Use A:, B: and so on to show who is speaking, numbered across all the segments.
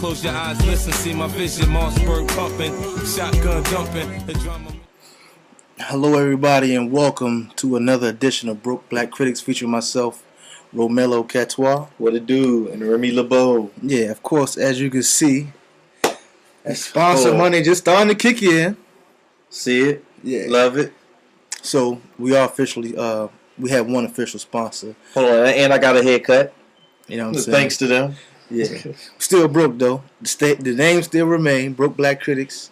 A: Close your eyes, listen, see my vision. Mossberg pumping, shotgun dumping. The drama.
B: Hello, everybody, and welcome to another edition of Black Critics featuring myself, Romelo Catois.
C: What it do? And Remy LeBeau.
B: Yeah, of course, as you can see, sponsor money just starting to kick in.
C: See it?
B: Yeah.
C: Love it.
B: So, we are officially, we have one official sponsor.
C: Hold on, and I got a haircut.
B: You know what I'm saying?
C: Thanks to them.
B: Yeah. Still broke, though. The name still remain, Broke Black Critics.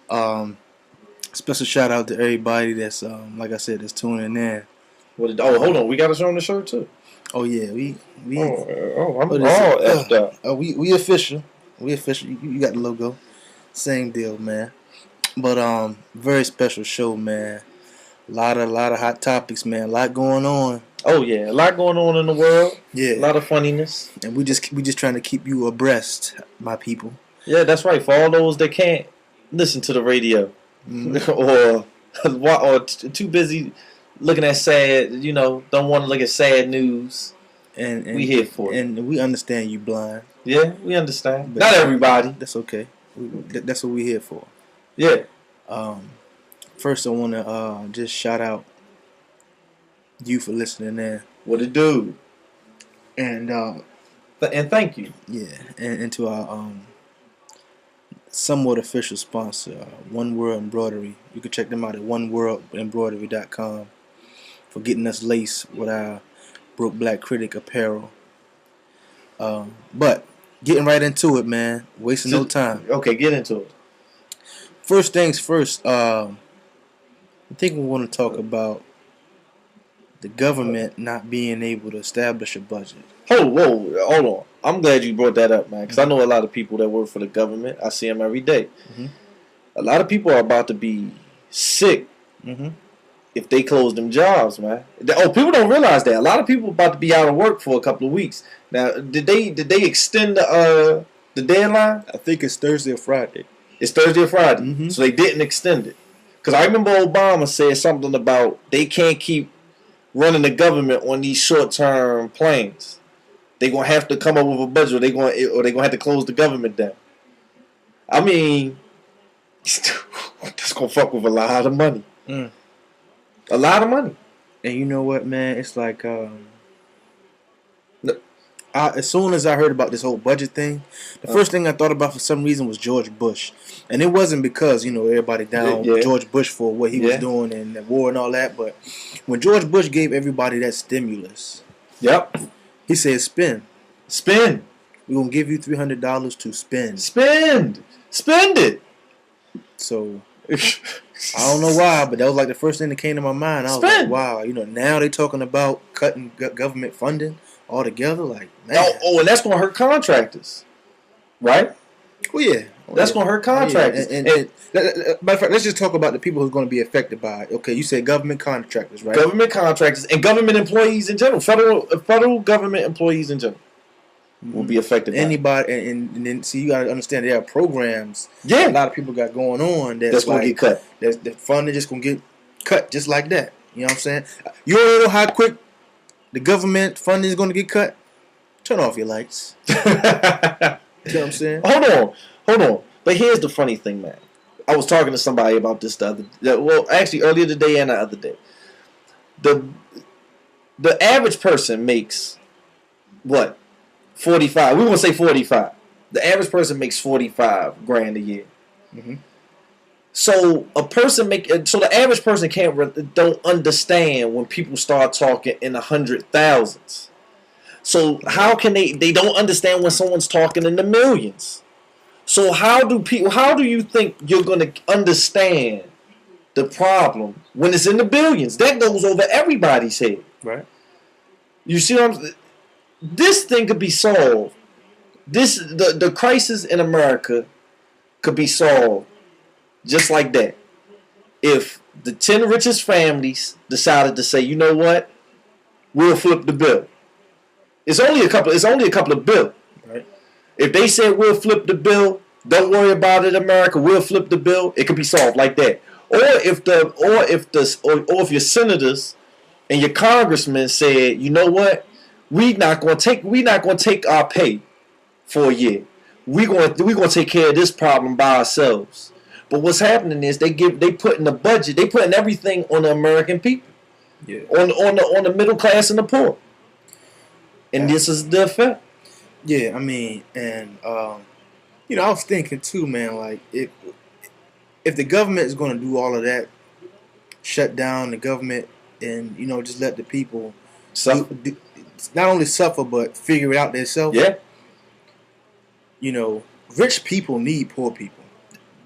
B: Special shout out to everybody that's, like I said, that's tuning in.
C: Hold on. We got to show them the shirt, too.
B: Oh, yeah. We
C: I'm all effed up.
B: We official. We official. You got the logo. Same deal, man. But very special show, man. A lot of hot topics, man. A lot going on.
C: Oh yeah, a lot going on in the world.
B: Yeah,
C: a lot of funniness.
B: And we just trying to keep you abreast, my people.
C: Yeah, that's right. For all those that can't listen to the radio, or too busy looking at sad, don't want to look at sad news. And we here for it.
B: And we understand you blind.
C: Yeah, we understand. But not everybody.
B: That's okay. That's what we here for.
C: Yeah.
B: First, I want to just shout out you for listening in.
C: What it do?
B: And
C: thank you.
B: Yeah, and to our somewhat official sponsor, One World Embroidery. You can check them out at oneworldembroidery.com for getting us laced with our Broke Black Critic apparel. But getting right into it, man. Wasting no time.
C: Okay, get into it.
B: First things first. I think we want to talk about the government not being able to establish a budget.
C: Hold on. I'm glad you brought that up, man, because I know a lot of people that work for the government. I see them every day. Mm-hmm. A lot of people are about to be sick if they close them jobs, man. People don't realize that. A lot of people are about to be out of work for a couple of weeks. Now, did they extend the deadline?
B: I think it's Thursday or Friday.
C: It's Thursday or Friday,
B: mm-hmm.
C: So they didn't extend it. Because I remember Obama said something about they can't keep running the government on these short-term plans. They're going to have to come up with a budget, or they're going to have to close the government down. I mean, that's going to fuck with a lot of money.
B: Mm.
C: A lot of money.
B: And you know what, man? It's like, as soon as I heard about this whole budget thing, the first thing I thought about for some reason was George Bush. And it wasn't because, everybody down George Bush for what he was doing and the war and all that. But when George Bush gave everybody that stimulus, he said, spend.
C: Spend.
B: We're going to give you $300 to spend.
C: Spend it.
B: So, I don't know why, but that was like the first thing that came to my mind. I was like, wow, now they're talking about cutting government funding altogether. Like, man.
C: And that's going to hurt contractors. Right?
B: Oh, yeah.
C: That's going to hurt contractors.
B: And matter of fact, let's just talk about the people who's going to be affected by it. Okay, you said government contractors, right?
C: Government contractors and government employees in general. Federal government employees in general will be affected by
B: anybody. And then, see, you got to understand there are programs a lot of people got going on that's
C: going to get cut.
B: The funding just going to get cut just like that. You know what I'm saying? You don't know how quick the government funding is going to get cut? Turn off your lights. You know what I'm saying?
C: Hold on. But here's the funny thing, man. I was talking to somebody about this earlier today and the other day. The average person makes what? 45. We want to say 45. The average person makes 45 grand a year. Mm-hmm. So the average person don't understand when people start talking in the 100,000s. So how can they don't understand when someone's talking in the millions? So how do you think you're going to understand the problem when it's in the billions? That goes over everybody's head.
B: Right.
C: You see what I'm saying? This thing could be solved. The crisis in America could be solved just like that. If the 10 richest families decided to say, you know what? We'll flip the bill. It's only a couple of bills.
B: Right.
C: If they said we'll flip the bill, don't worry about it, America, we'll flip the bill, it could be solved like that. Or if your senators and your congressmen said, you know what, we're not gonna take our pay for a year. we gonna take care of this problem by ourselves. But what's happening is they putting the budget, they putting everything on the American people, on the middle class and the poor, and this is the effect.
B: Yeah, I mean, and you know, I was thinking too, man. Like, if the government is going to do all of that, shut down the government, and you know, just let the people not only suffer but figure it out themselves.
C: Yeah.
B: You know, rich people need poor people.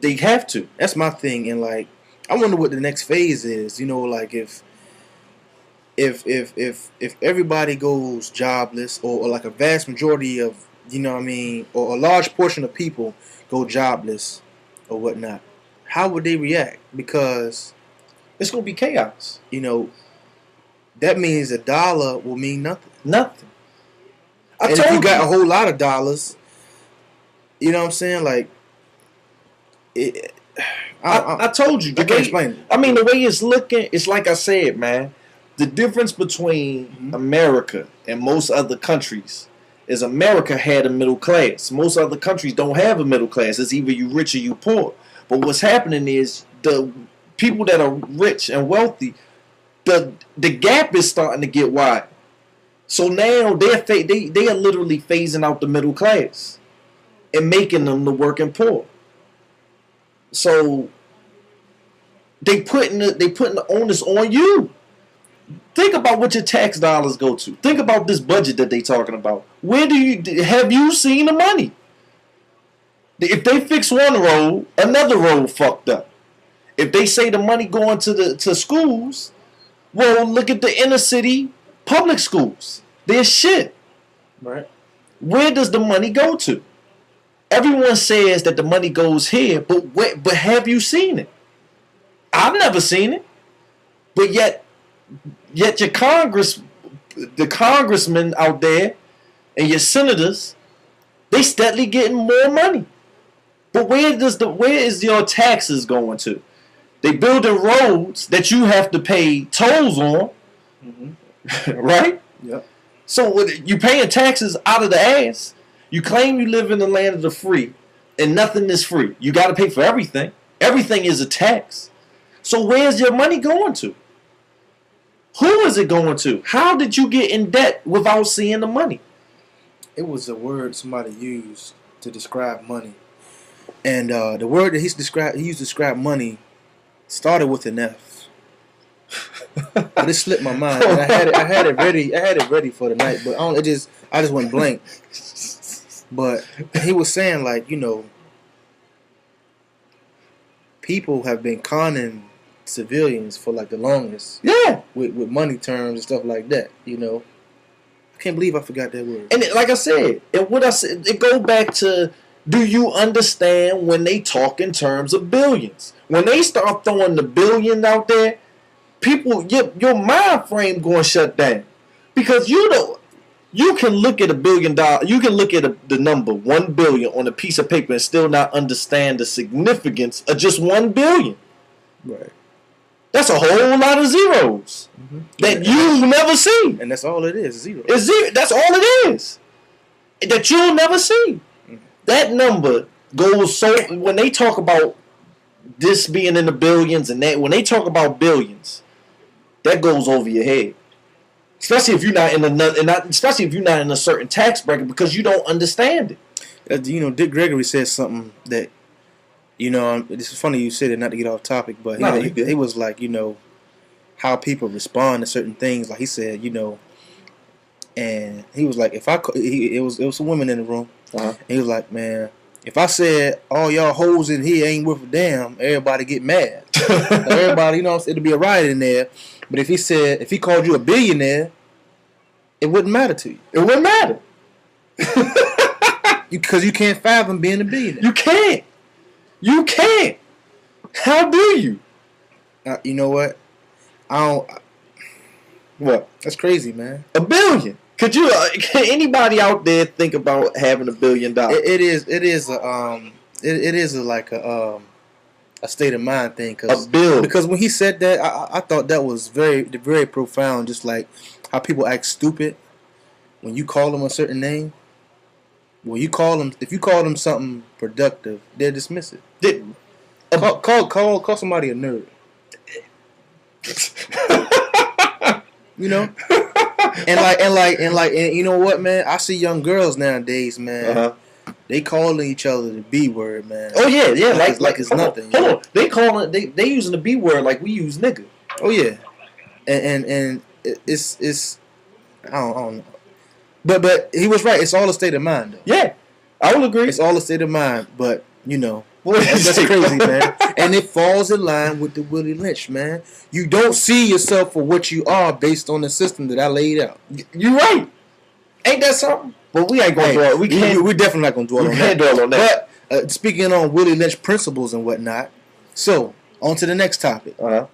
C: They have to.
B: That's my thing, and like, I wonder what the next phase is. You know, like if everybody goes jobless, or like a vast majority of, you know what I mean, or a large portion of people go jobless or whatnot, how would they react? Because
C: it's gonna be chaos.
B: You know, that means a dollar will mean nothing.
C: Nothing.
B: And if you got a whole lot of dollars, you know what I'm saying? Like,
C: I told you.
B: I can't explain it.
C: I mean, the way it's looking, it's like I said, man. The difference between America and most other countries is America had a middle class. Most other countries don't have a middle class. It's either you rich or you poor. But what's happening is the people that are rich and wealthy, the gap is starting to get wide. So now they are literally phasing out the middle class and making them the working poor. So they putting the onus on you. Think about what your tax dollars go to. Think about this budget that they talking about. Where have you seen the money? If they fix one road, another road fucked up. If they say the money going to schools, well, look at the inner city public schools. They're shit.
B: Right.
C: Where does the money go to? Everyone says that the money goes here, but have you seen it? I've never seen it. But yet your the congressmen out there and your senators, they steadily getting more money. But where is your taxes going to? They building roads that you have to pay tolls on, right?
B: Yeah.
C: So you paying taxes out of the ass. You claim you live in the land of the free, and nothing is free. You got to pay for everything. Everything is a tax. So where's your money going to? Who is it going to? How did you get in debt without seeing the money?
B: It was a word somebody used to describe money, and the word that he used to describe money started with an F. But it slipped my mind. And I had it ready for the night, but I just went blank. But he was saying, like, you know, people have been conning civilians for like the longest.
C: Yeah.
B: With money terms and stuff like that, you know. I can't believe I forgot that word.
C: And like I said, and what I said, it goes back to, do you understand when they talk in terms of billions? When they start throwing the billion out there, people, your mind frame going to shut down. Because you can look at $1 billion, you can look at the number 1 billion on a piece of paper and still not understand the significance of just 1 billion.
B: Right.
C: That's a whole lot of zeros that you never see.
B: And that's all it is, zero.
C: It's zero. That's all it is. That you'll never see. That number goes so, when they talk about this being in the billions and that, when they talk about billions, that goes over your head. Especially if you're not especially if you're not in a certain tax bracket, because you don't understand it.
B: You know, Dick Gregory said something that, you know, this is funny you said it, not to get off topic, but he was like, you know, how people respond to certain things. Like he said, you know, and he was like, it was some women in the room, and he was like, man, if I said all y'all hoes in here ain't worth a damn, everybody get mad. Everybody, you know, it'll be a riot in there. But if he called you a billionaire, it wouldn't matter to you.
C: It wouldn't matter.
B: Because you can't fathom being a billionaire.
C: You can't. You can't. How do you?
B: You know what? What? That's crazy, man.
C: $1 billion. Could you? Can anybody out there think about having $1 billion?
B: It is like a state of mind thing. Because when he said that, I thought that was very, very profound. Just like how people act stupid when you call them a certain name. Well, if you call them something productive, they'll dismiss it. Call somebody a nerd. You know? And you know what, man? I see young girls nowadays, man. Uh-huh. They calling each other the B word, man.
C: Oh yeah, like
B: it's nothing.
C: Hold on. They using the B word like we use nigga.
B: Oh yeah, and it's I don't know. But he was right. It's all a state of mind, though.
C: Yeah, I will agree.
B: It's all a state of mind, but you know. That's crazy, man. And it falls in line with the Willie Lynch, man. You don't see yourself for what you are based on the system that I laid out.
C: You're right. Ain't that something? But we ain't going to dwell.
B: We're definitely not going to dwell on that.
C: We can't dwell on that.
B: But speaking on Willie Lynch principles and whatnot, so on to the next topic.
C: Uh-huh.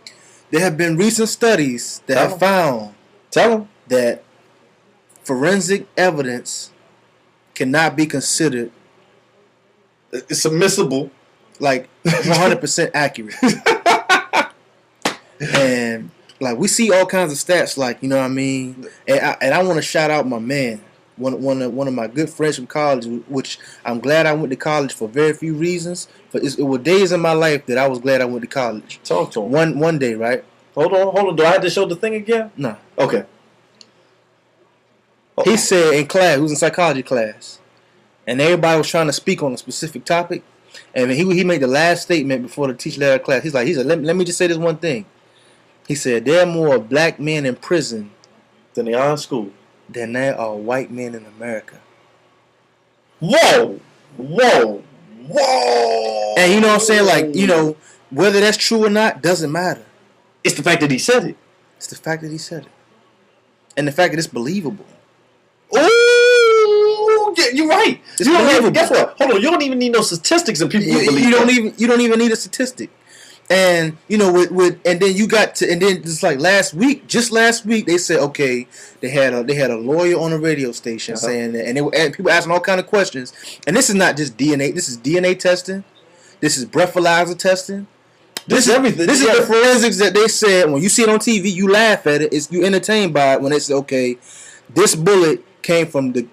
B: There have been recent studies that have found that forensic evidence cannot be considered
C: it's admissible,
B: like 100% accurate. And like we see all kinds of stats, like, you know what I mean. And I want to shout out my man, one of my good friends from college, which I'm glad I went to college for very few reasons. But it were days in my life that I was glad I went to college.
C: Talk to him.
B: One day, right?
C: Hold on. Do I have to show the thing again?
B: No.
C: Okay.
B: He said in class, he was in psychology class, and everybody was trying to speak on a specific topic, and he made the last statement before the teacher led class. He said, let me just say this one thing. He said, there are more black men in prison
C: than they are in school
B: than there are white men in America.
C: Whoa!
B: And you know what I'm saying? Like, you know, whether that's true or not doesn't matter.
C: It's the fact that he said it.
B: It's the fact that he said it. And the fact that it's believable.
C: Ooh, yeah, you're right.
B: It's believable.
C: Guess what? Hold on, you don't even need no statistics and people believe
B: you don't even need a statistic. And you know, and then just like last week, they said, okay, they had a lawyer on the radio station saying that, and people asking all kind of questions. And this is not just DNA. This is DNA testing. This is breathalyzer testing. This is everything. This is the forensics that they said. When you see it on TV, you laugh at it. You entertained by it when they say, okay, this bullet came from the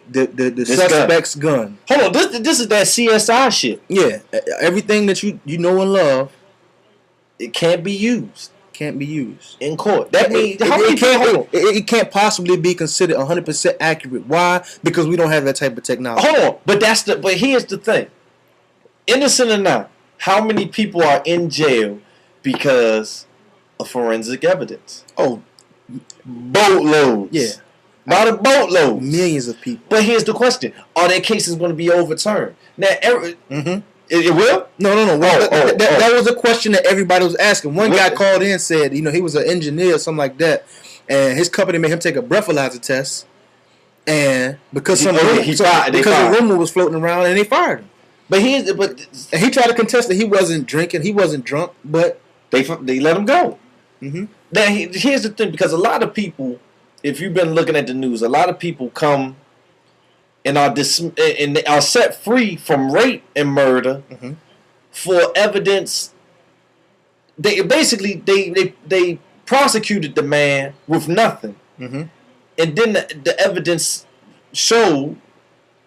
B: suspect's gun.
C: Hold on, this is that CSI shit.
B: Yeah, everything that you know and love,
C: it can't be used.
B: Can't be used
C: in court. That means
B: it can't possibly be considered 100% accurate. Why? Because we don't have that type of technology.
C: Hold on, but here's the thing: innocent or not, how many people are in jail because of forensic evidence?
B: Oh,
C: boatloads.
B: Yeah.
C: By the boatloads.
B: Millions of people.
C: But here's the question. Are their cases going to be overturned? Now, it will?
B: No. That was a question that everybody was asking. One guy called in and said, you know, he was an engineer or something like that, and his company made him take a breathalyzer test, and because a rumor was floating around, and they fired him. And he tried to contest that he wasn't drinking, he wasn't drunk, but
C: they let him go.
B: Mm-hmm.
C: Now, here's the thing, because a lot of people, if you've been looking at the news, a lot of people come and are set free from rape and murder for evidence. They prosecuted the man with nothing, and then the evidence showed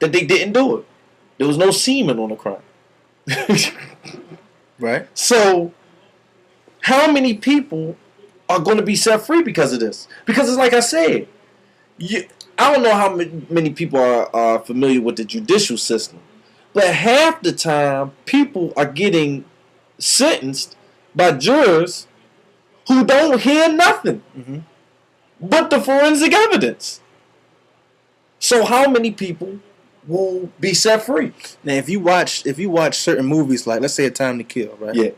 C: that they didn't do it. There was no semen on the crime.
B: Right.
C: So, how many people are going to be set free because of this? Because it's like I said, I don't know how many people are familiar with the judicial system, but half the time people are getting sentenced by jurors who don't hear nothing but the forensic evidence. So how many people will be set free?
B: Now, if you watch certain movies, like let's say A Time to Kill, right?
C: Yeah.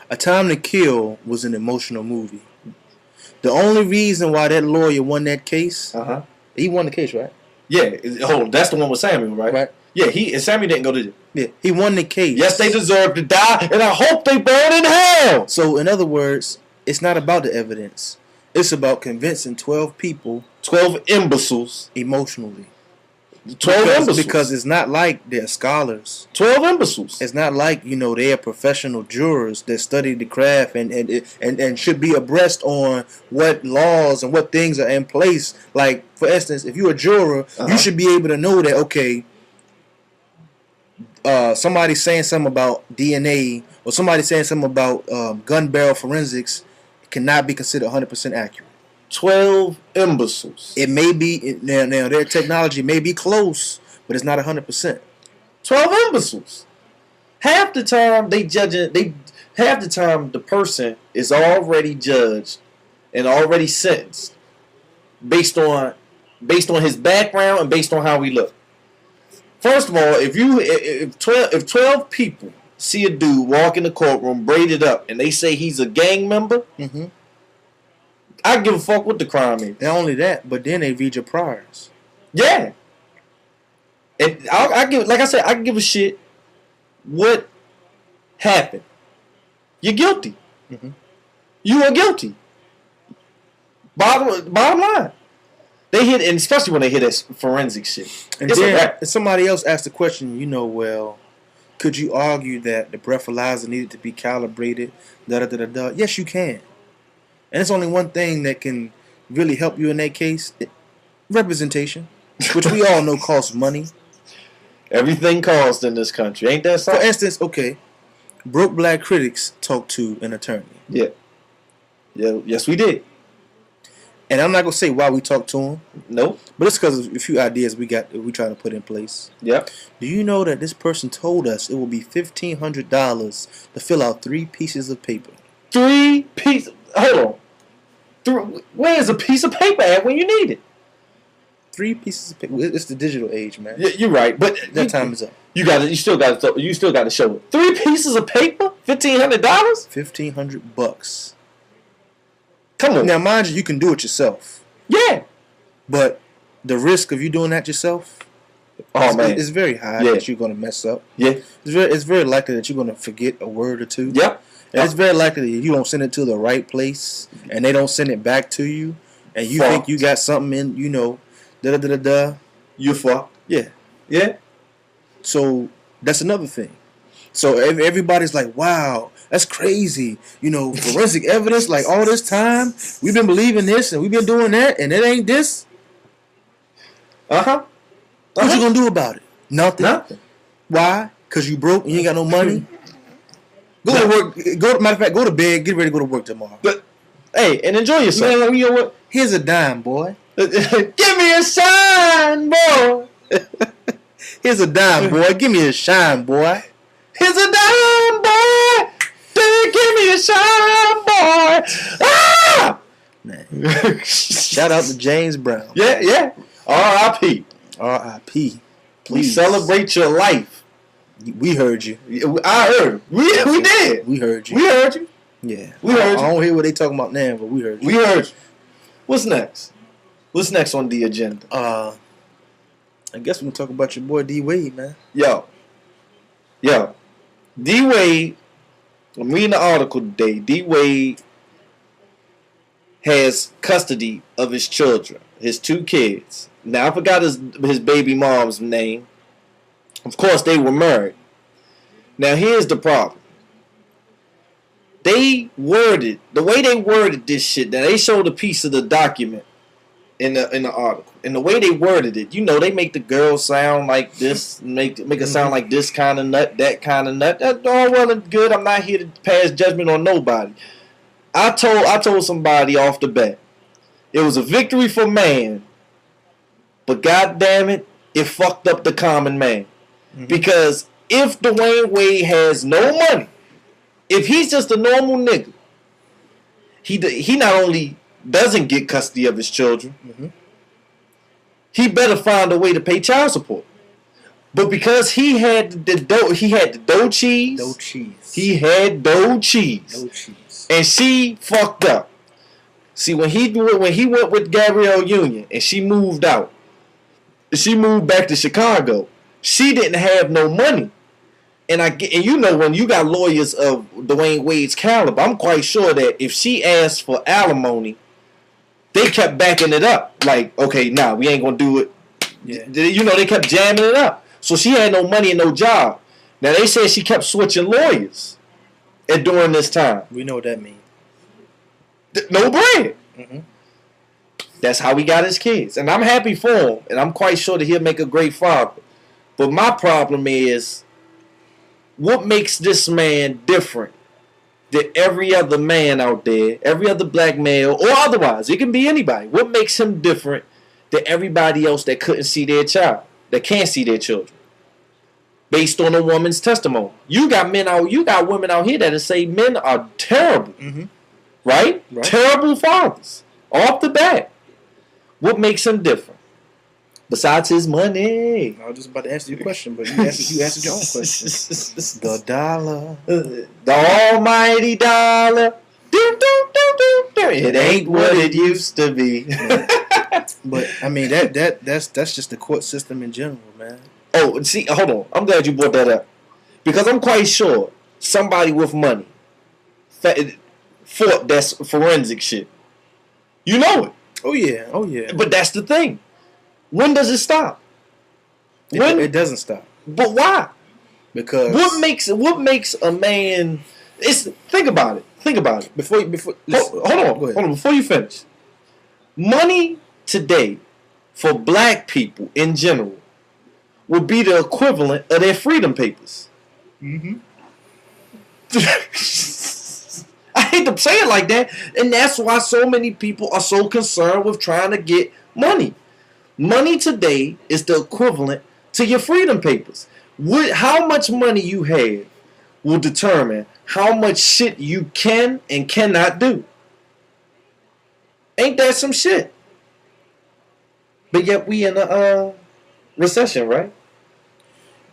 B: A Time to Kill was an emotional movie. The only reason why that lawyer won that case, he won the case, right?
C: Yeah. That's the one with Samuel, right?
B: Right.
C: Yeah. Samuel didn't go to jail.
B: Yeah, he won the case.
C: Yes, they deserve to die, and I hope they burn in hell.
B: So, in other words, it's not about the evidence. It's about convincing 12 people,
C: 12 imbeciles,
B: emotionally.
C: 12 imbeciles.
B: Because it's not like they're scholars.
C: 12 imbeciles.
B: It's not like, you know, they are professional jurors that study the craft and should be abreast on what laws and what things are in place. Like, for instance, if you're a juror, you should be able to know that, okay, somebody saying something about DNA or somebody saying something about gun barrel forensics cannot be considered 100% accurate.
C: 12 imbeciles.
B: It may be now their technology may be close, but it's not 100%.
C: 12 imbeciles. Half the time half the time the person is already judged and already sentenced based on his background and based on how he look. First of all, if 12 people see a dude walk in the courtroom braided up and they say he's a gang member, I give a fuck what the crime is.
B: Not only that, but then they read your priors.
C: Yeah. And I can give a shit what happened. You're guilty. You are guilty. Bottom line. They hit, and especially when they hit that forensic shit.
B: And then somebody else asked the question, well, could you argue that the breathalyzer needed to be calibrated? Yes, you can. And it's only one thing that can really help you in that case. Representation. Which we all know costs money.
C: Everything costs in this country. Ain't that something?
B: For instance, okay, Broke Black Critics talked to an attorney.
C: Yeah. Yes, we did.
B: And I'm not going to say why we talked to him.
C: Nope.
B: But it's because of a few ideas we trying to put in place.
C: Yep.
B: Do you know that this person told us it will be $1,500 to fill out 3 pieces of paper?
C: 3 pieces? Hold on. Where's a piece of paper at when you need it?
B: 3 pieces of paper. It's the digital age, man.
C: You're right, but
B: that time is up.
C: You still got to show it. 3 pieces of paper? $1,500?
B: $1,500.
C: Come on.
B: Now, mind you can do it yourself.
C: Yeah.
B: But the risk of you doing that yourself, it's very high that you're going to mess up.
C: Yeah.
B: It's very likely that you're going to forget a word or two.
C: Yep.
B: And it's very likely that you don't send it to the right place, and they don't send it back to you, and you think you got something in,
C: You're fucked.
B: Yeah.
C: Yeah.
B: So that's another thing. So everybody's like, wow, that's crazy. Forensic evidence, like all this time, we've been believing this and we've been doing that, and it ain't this. What you gonna do about it? Nothing. Why? Because you broke and you ain't got no money. Go to work. Matter of fact, go to bed. Get ready to go to work tomorrow.
C: But hey, and enjoy yourself.
B: Man, you know what? Here's a dime, boy.
C: Give me a shine, boy.
B: Here's a dime, boy. Give me a shine, boy.
C: Here's a dime, boy. Give me a shine, boy. Ah!
B: Man. Shout out to James Brown.
C: Yeah. R.I.P.
B: R.I.P.
C: We celebrate your life.
B: We heard you.
C: I heard. We did.
B: We heard you.
C: We heard you.
B: Yeah.
C: We heard you.
B: I don't hear what they talking about now, but we heard you.
C: We heard you. What's next? What's next on the agenda?
B: I guess we can talk about your boy D Wade, man.
C: Yo. D Wade, I'm reading the article today. D Wade has custody of his children, his 2 kids. Now, I forgot his baby mom's name. Of course, they were married. Now, here's the problem. The way they worded this shit, now they showed a piece of the document in the article. And the way they worded it, they make the girl sound like this, make it sound like this kind of nut, that kind of nut. That's all well and good. I'm not here to pass judgment on nobody. I told somebody off the bat, it was a victory for man, but God damn it, it fucked up the common man. Because if Dwayne Wade has no money, if he's just a normal nigga, he not only doesn't get custody of his children, he better find a way to pay child support. But because he had the dough cheese. He had dough cheese. And she fucked up. See, when he went with Gabrielle Union and she moved out, she moved back to Chicago, she didn't have no money. And when you got lawyers of Dwayne Wade's caliber, I'm quite sure that if she asked for alimony, they kept backing it up. Like, okay, we ain't gonna do it. Yeah. They kept jamming it up. So she had no money and no job. Now they said she kept switching lawyers during this time.
B: We know what that means.
C: No bread. That's how he got his kids. And I'm happy for him. And I'm quite sure that he'll make a great father. But my problem is, What makes this man different than every other man out there, every other black male, or otherwise? It can be anybody. What makes him different than everybody else that couldn't see their child, that can't see their children? Based on a woman's testimony. You got women out here that say men are terrible. Mm-hmm. Right? Terrible fathers. Off the bat. What makes him different? Besides his money.
B: I was just about to answer your question, but you answered your own question. The dollar.
C: The almighty dollar. It ain't what it used to be.
B: But I mean that's just the court system in general, man.
C: Oh, see, hold on. I'm glad you brought that up. Because I'm quite sure somebody with money fought that's forensic shit. You know it.
B: Oh yeah.
C: But that's the thing. When does it stop?
B: It doesn't stop.
C: But why?
B: Because
C: what makes a man? Think about it.
B: Before
C: hold on. Before you finish, money today for black people in general would be the equivalent of their freedom papers. Mm-hmm. I hate to say it like that, and that's why so many people are so concerned with trying to get money. Money today is the equivalent to your freedom papers. How much money you have will determine how much shit you can and cannot do. Ain't that some shit? But yet we in a recession, right?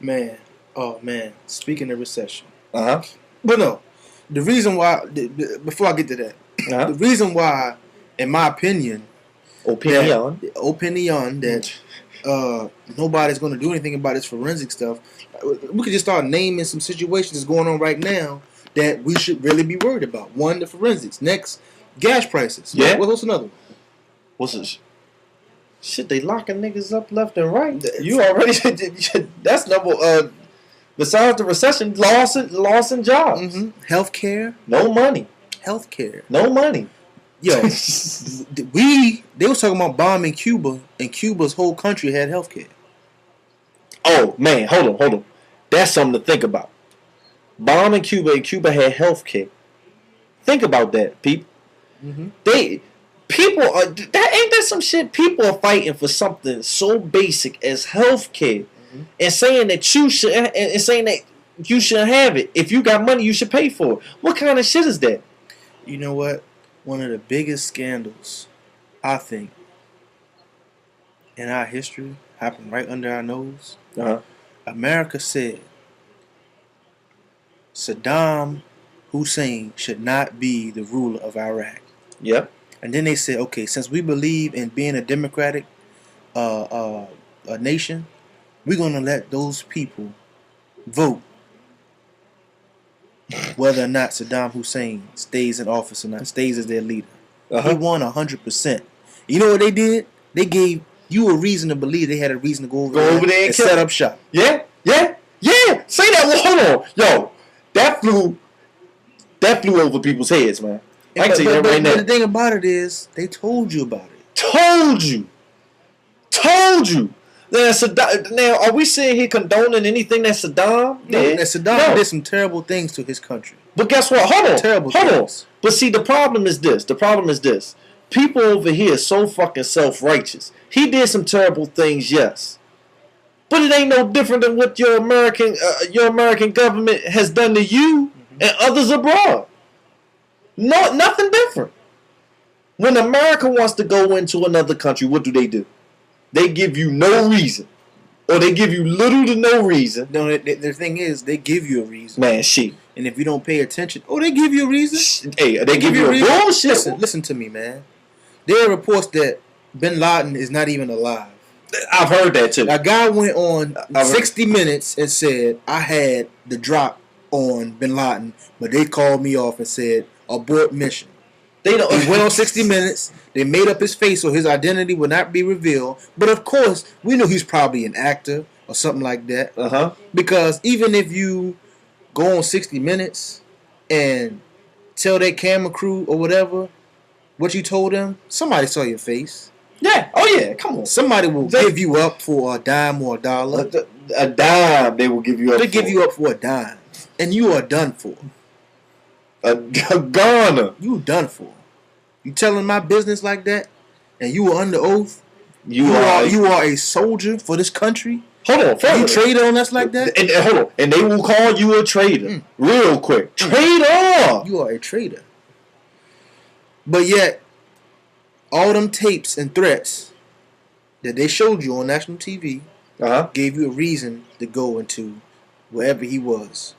B: Man. Oh, man. Speaking of recession.
C: Uh-huh.
B: But no. The reason why, before I get to that, the reason why, in my opinion, that nobody's going to do anything about this forensic stuff, we could just start naming some situations that's going on right now that we should really be worried about. One, the forensics. Next, gas prices.
C: Yeah.
B: What's another one?
C: What's this? Shit, they locking niggas up left and right. You already, that's number, besides the recession, loss in jobs.
B: Mm-hmm. Healthcare.
C: No money.
B: Healthcare.
C: No money.
B: Yo, they was talking about bombing Cuba, and Cuba's whole country had healthcare.
C: Oh, man, hold on. That's something to think about. Bombing Cuba, and Cuba had healthcare. Think about that, people. Mm-hmm. Ain't that some shit? People are fighting for something so basic as healthcare, mm-hmm. and saying that you shouldn't have it. If you got money, you should pay for it. What kind of shit is that?
B: You know what? One of the biggest scandals, I think, in our history happened right under our nose.
C: Uh-huh.
B: America said Saddam Hussein should not be the ruler of Iraq.
C: Yep.
B: And then they said, okay, since we believe in being a democratic a nation, we're going to let those people vote whether or not Saddam Hussein stays in office or not, stays as their leader.
C: Uh-huh.
B: He won 100%. You know what they did? They gave you a reason to believe they had a reason to go over there and set up shop.
C: Yeah. Say that. Well, hold on. Yo, that flew over people's heads, man. I can tell you that right now.
B: But the thing about it is, they told you about it.
C: Told you. Now, are we sitting here condoning anything that Saddam did?
B: No, Saddam did some terrible things to his country.
C: But guess what? Hold on.
B: Things.
C: But see, the problem is this. People over here are so fucking self-righteous. He did some terrible things, yes. But it ain't no different than what your American government has done to you and others abroad. No, nothing different. When America wants to go into another country, what do? They give you no reason. Or they give you little to no reason.
B: No, the thing is, they give you a reason.
C: Man, shit.
B: And if you don't pay attention, they give you a reason.
C: Hey, they give you a reason. Bullshit.
B: Listen to me, man. There are reports that Bin Laden is not even alive.
C: I've heard that too.
B: A guy went on 60 Minutes and said, I had the drop on Bin Laden, but they called me off and said, abort mission. He went on 60 Minutes. They made up his face so his identity would not be revealed. But of course, we know he's probably an actor or something like that.
C: Uh-huh.
B: Because even if you go on 60 Minutes and tell that camera crew or whatever what you told them, somebody saw your face.
C: Yeah. Oh, yeah. Come on.
B: Somebody will give you up for a dime or a dollar.
C: A dime they will give you up for.
B: They give you up for a dime. And you are done for.
C: A goner.
B: You done for. You telling my business like that, and you are under oath. You are a soldier for this country.
C: Hold on,
B: you trade on us like that.
C: And hold on, and they will call you a traitor real quick. Traitor.
B: You are a traitor. But yet, all them tapes and threats that they showed you on national TV gave you a reason to go into wherever he was.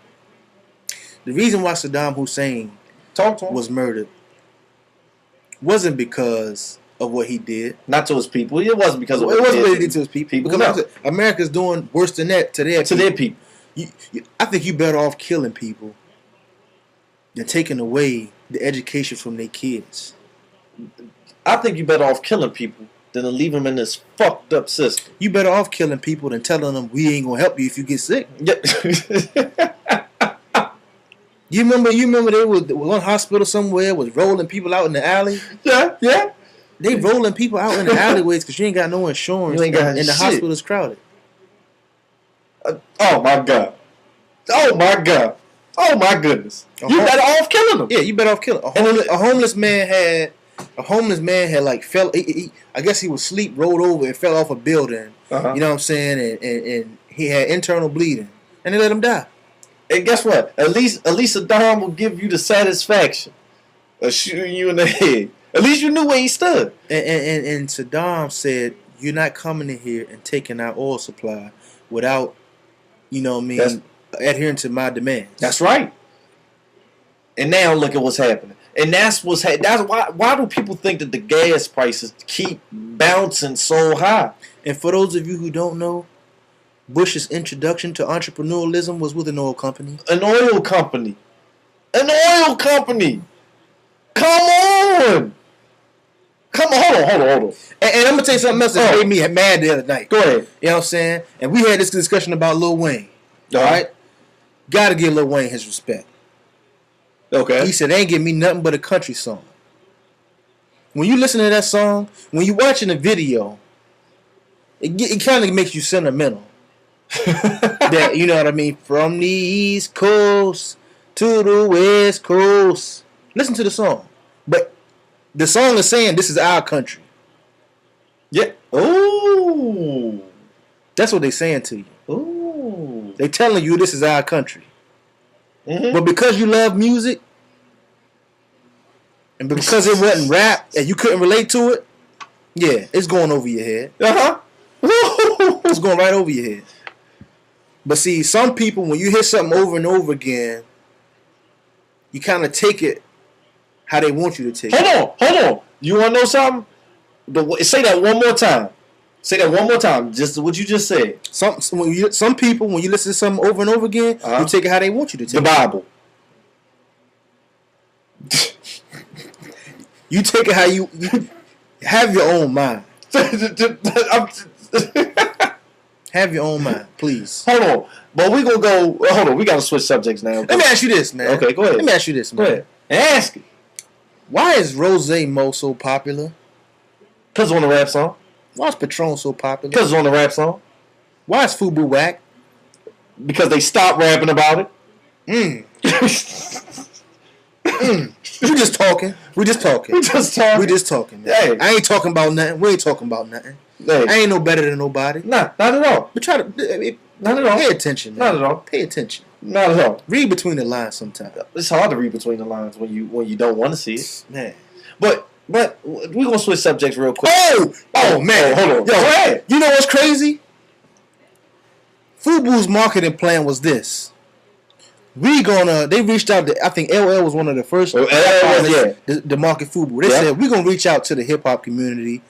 B: The reason why Saddam Hussein was murdered wasn't because of what he did.
C: Not to his people. It wasn't because of
B: what he did to his people. Because America's doing worse than that to their
C: people.
B: I think you're better off killing people than taking away the education from their kids.
C: I think you're better off killing people than to leave them in this fucked up system.
B: You better off killing people than telling them we ain't gonna help you if you get sick. You remember there was one hospital somewhere was rolling people out in the alley?
C: Yeah.
B: They rolling people out in the alleyways because you ain't got no insurance and the hospital's crowded.
C: Oh my God. Oh my goodness. You better off killing them.
B: Yeah, you better off killing them. A homeless man had like fell. I guess he was asleep, rolled over, and fell off a building. You know what I'm saying? And he had internal bleeding, and they let him die.
C: And guess what? At least Saddam will give you the satisfaction of shooting you in the head. At least you knew where he stood.
B: And Saddam said, "You're not coming in here and taking our oil supply without, adhering to my demands."
C: That's right. And now look at what's happening. And that's why do people think that the gas prices keep bouncing so high?
B: And for those of you who don't know, Bush's introduction to entrepreneurialism was with an oil company.
C: An oil company. Come on. Hold on.
B: And I'm going to tell you something else that made me mad the other night.
C: Go ahead.
B: You know what I'm saying? And we had this discussion about Lil Wayne. All right? Got to give Lil Wayne his respect.
C: Okay.
B: He said, they ain't give me nothing but a country song. When you listen to that song, when you're watching the video, it kind of makes you sentimental. That, you know what I mean? From the East Coast to the West Coast. Listen to the song. But the song is saying this is our country.
C: Yeah. Ooh.
B: That's what they're saying to you.
C: Ooh.
B: They're telling you this is our country.
C: Mm-hmm.
B: But because you love music, and because it wasn't rap and you couldn't relate to it, yeah, it's going over your head. It's going right over your head. But see, some people, when you hear something over and over again, you kind of take it how they want you to take it.
C: Hold on. You want to know something? Say that one more time. Say that one more time. Just what you just said.
B: Some people, when you listen to something over and over again, you take it how they want you to take it.
C: The Bible.
B: You take it how you have your own mind. Have your own mind, please.
C: Hold on. But we're going to go. Hold on. We got to switch subjects now.
B: Let me ask you this, man.
C: Okay, go ahead.
B: Let me ask you this, man.
C: Go ahead. Ask it.
B: Why is Rose Mo so popular?
C: Because it's on the rap song.
B: Why is Patron so popular?
C: Because it's on the rap song.
B: Why is Fubu whack?
C: Because they stopped rapping about it.
B: We just talking. We just talking. Man.
C: Hey.
B: I ain't talking about nothing. We ain't talking about nothing.
C: Hey.
B: I ain't no better than nobody.
C: Nah, not at all.
B: But try to
C: not at all.
B: Pay attention. Man.
C: Not at all.
B: Pay attention.
C: Not at all.
B: Read between the lines sometimes.
C: It's hard to read between the lines when you don't want to see it,
B: man.
C: But we're gonna switch subjects real quick.
B: Oh man,
C: hold on.
B: Yo, go ahead. You know what's crazy? Fubu's marketing plan was this. They reached out to, I think LL was one of the first to market Fubu. They said, we're going to reach out to the hip-hop community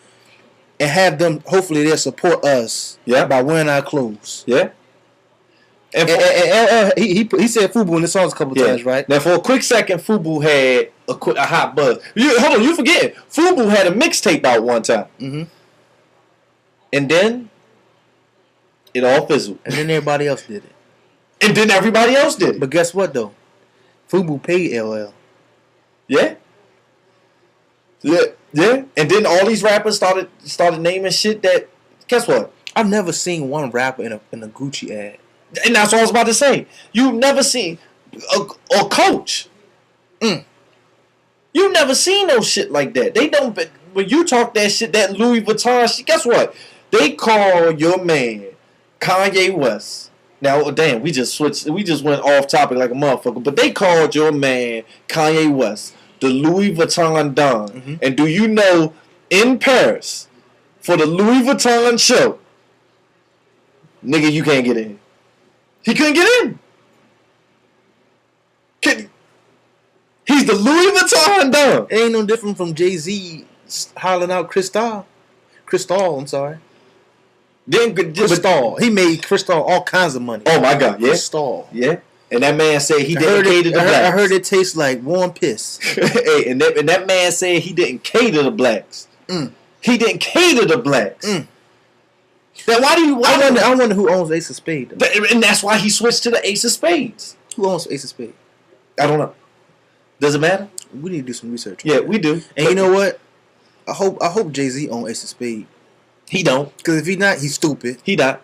B: and have them, hopefully they'll support us by wearing our clothes.
C: Yeah.
B: And he said Fubu in the songs a couple times, right?
C: Now, for a quick second, Fubu had a hot buzz. Hold on, you forget. Fubu had a mixtape out one time.
B: Mm-hmm.
C: And then it all fizzled.
B: And then everybody else did it.
C: And then everybody else did it.
B: But guess what, though? Fubu paid LL.
C: Yeah. And then all these rappers started naming shit that, guess what?
B: I've never seen one rapper in a Gucci ad.
C: And that's what I was about to say. You've never seen or coach. You never seen no shit like that. They don't. When you talk that shit, that Louis Vuitton shit, guess what? They call your man Kanye West. Now, damn, we just switched. We just went off topic like a motherfucker. But they called your man Kanye West the Louis Vuitton Don. Mm-hmm. And do you know, in Paris, for the Louis Vuitton show, nigga, you can't get in. He couldn't get in. He's the Louis Vuitton Don.
B: It ain't no different from Jay-Z hollering out Cristal, I'm sorry.
C: Then
B: Cristal. He made Cristal all kinds of money.
C: Oh my God, yeah.
B: Cristal.
C: Yeah. And that man said he didn't cater to blacks.
B: I heard it tastes like warm piss.
C: Hey, and that man said he didn't cater to blacks. He didn't cater to blacks. Then why do you?
B: I wonder who owns Ace of Spades.
C: And that's why he switched to the Ace of Spades.
B: Who owns Ace of Spades?
C: I don't know. Does it matter?
B: We need to do some research.
C: Yeah, we do.
B: And you know what? I hope Jay-Z owns Ace of Spades.
C: He don't.
B: Because if he not, he's stupid.
C: He not.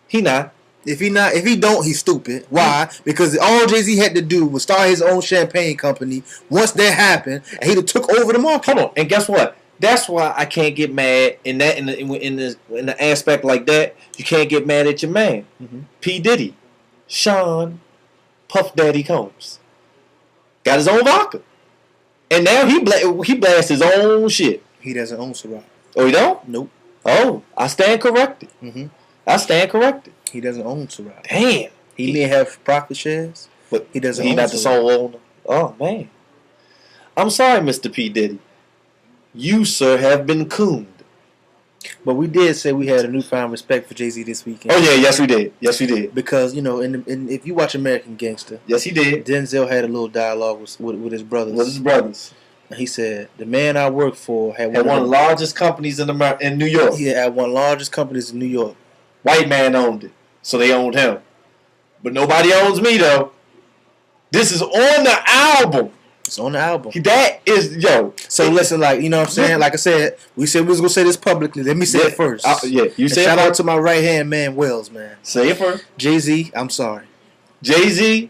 B: If he don't, he's stupid. Why? Because all Jay-Z had to do was start his own champagne company. Once that happened, and he took over the market.
C: Hold on. And guess what? That's why I can't get mad in the aspect like that. You can't get mad at your man, P. Diddy, Sean, Puff Daddy Combs, got his own vodka, and now he blasts his own shit.
B: He doesn't own Ciroc.
C: Oh, he don't?
B: Nope.
C: Oh, I stand corrected. I stand corrected.
B: He doesn't own Ciroc.
C: Damn.
B: He may have profit shares, but he doesn't.
C: He's not the sole owner. Oh man. I'm sorry, Mr. P. Diddy. You, sir, have been cooned.
B: But we did say we had a newfound respect for Jay-Z this weekend.
C: Oh yeah, yes we did.
B: Because if you watch American Gangster,
C: yes he did.
B: Denzel had a little dialogue with his brothers.
C: With his brothers.
B: And he said the man I work for had one
C: of the largest companies in New York.
B: He had one of the largest companies in New York.
C: White man owned it, so they owned him. But nobody owns me though. This is on the album.
B: It's on the album.
C: That is, yo.
B: So listen, like, you know what I'm saying? Like I said, we said we was going to say this publicly. Let me say it first.
C: You say it
B: shout
C: first.
B: out to my right-hand man, Wells, man.
C: Say it first.
B: Jay-Z, I'm sorry.
C: Jay-Z,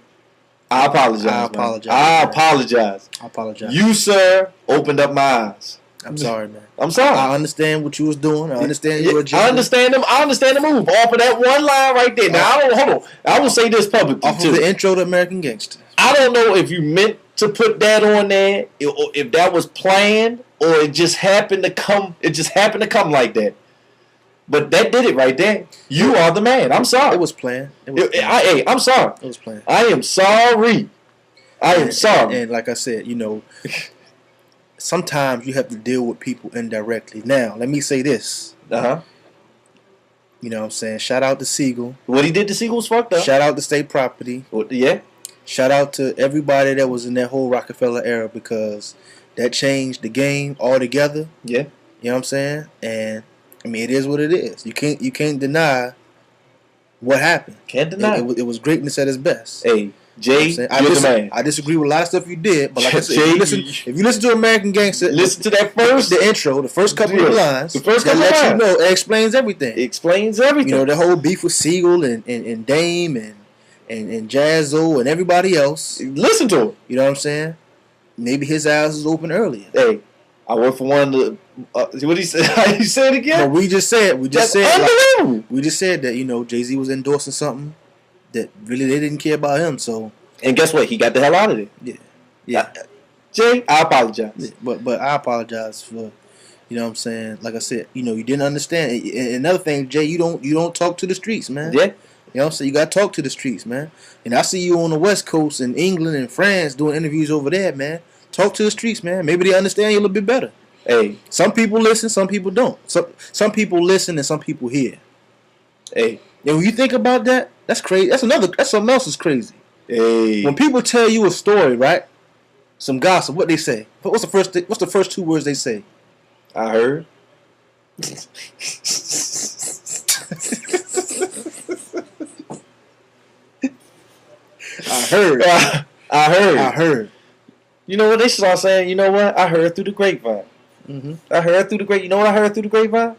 C: I apologize. I apologize. You, sir, opened up my eyes.
B: I'm sorry, man.
C: I'm sorry.
B: I understand what you was doing. I understand your agenda.
C: I understand the move. Off of that one line right there. Now, hold on. I will say this publicly,
B: off of the intro to American Gangster.
C: I don't know if you meant to put that on there, or if that was planned, or it just happened to come. It just happened to come like that. But that did it right there. You are the man. I'm sorry.
B: It was planned.
C: I'm sorry.
B: It was planned.
C: I am sorry. Sorry.
B: And like I said, sometimes you have to deal with people indirectly. Now, let me say this. You know what I'm saying? Shout out to Siegel.
C: What he did to Siegel was fucked up.
B: Shout out to State Property.
C: Yeah.
B: Shout out to everybody that was in that whole Rockefeller era, because that changed the game altogether.
C: Yeah.
B: You know what I'm saying? And I mean, it is what it is. You can't deny what happened.
C: Can't deny
B: it was greatness at its best.
C: Hey, Jay,
B: you know you're the man. I disagree with a lot of stuff you did, but like I said, if you listen to American Gangster,
C: listen to that first,
B: the intro, the first couple of lines,
C: the first couple of lines,
B: you know, it explains everything.
C: It explains everything.
B: You know, the whole beef with Siegel and Dame and Jazzo and everybody else.
C: Listen to it.
B: You know what I'm saying? Maybe his eyes was open earlier.
C: Hey, I work for one of the. What he said? How you said it again?
B: But we just said.
C: Unbelievable.
B: We just said that Jay-Z was endorsing something that really they didn't care about him. So.
C: And guess what? He got the hell out of there.
B: Yeah.
C: Jay, I apologize.
B: Yeah, but I apologize for. You know what I'm saying? Like I said, you didn't understand. And another thing, Jay, you don't talk to the streets, man.
C: Yeah.
B: You know what I'm saying? You got to talk to the streets, man. And I see you on the West Coast in England and France doing interviews over there, man. Talk to the streets, man. Maybe they understand you a little bit better.
C: Hey.
B: Some people listen, some people don't. Some people listen and some people hear.
C: Hey.
B: And when you think about that, that's crazy. That's something else is crazy.
C: Hey.
B: When people tell you a story, right? Some gossip, what they say? What's the first two words they say?
C: I heard. I heard. You know what they start saying? You know what? I heard through the grapevine. I heard through the grapevine. You know what I heard through the grapevine?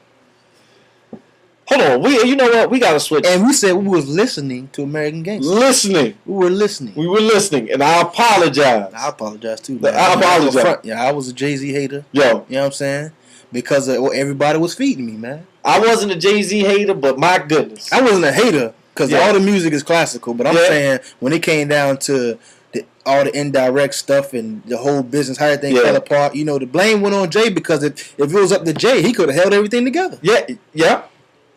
C: Hold on. You know what? We got to switch.
B: And we said we was listening to American Gangster.
C: Listening.
B: We were listening.
C: We were listening. And I apologize.
B: I apologize, too, man.
C: I apologize.
B: I was a Jay-Z hater.
C: Yo.
B: You know what I'm saying? Because everybody was feeding me, man.
C: I wasn't a Jay-Z hater, but my goodness.
B: I wasn't a hater because all the music is classical. But I'm saying when it came down to all the indirect stuff and the whole business, how everything fell apart, you know, the blame went on Jay because if it was up to Jay, he could have held everything together.
C: Yeah.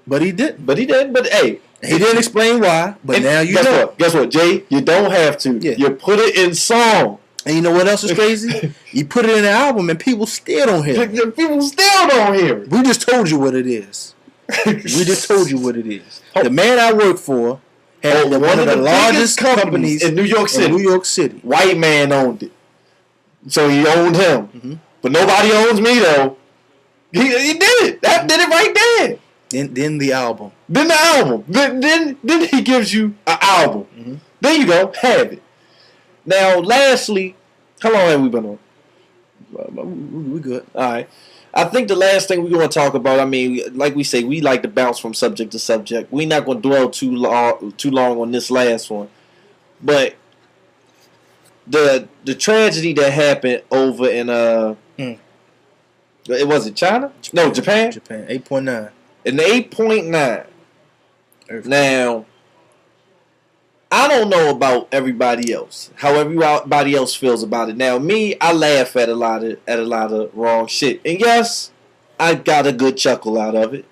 B: But he didn't.
C: But hey.
B: He didn't explain why, but now you know.
C: Guess what, Jay? You don't have to. Yeah. You put it in song.
B: And you know what else is crazy? You put it in an album and people still don't hear it.
C: People still don't hear it.
B: We just told you what it is. The man I work for had one of the largest companies
C: in New York City. White man owned it. So he owned him. Mm-hmm. But nobody owns me, though. He did it. That did it right there.
B: Then the album.
C: Then he gives you an album. Mm-hmm. There you go. Have it. Now, lastly, how long have we been on?
B: We good.
C: All right. I think the last thing we're going to talk about, I mean, like we say, we like to bounce from subject to subject. We're not going to dwell too long on this last one. But the tragedy that happened over in, it was it China? No, Japan?
B: Japan, 8.9.
C: In the 8.9. Now, I don't know about everybody else, how everybody else feels about it. Now, me, I laugh at a lot of wrong shit. And yes, I got a good chuckle out of it.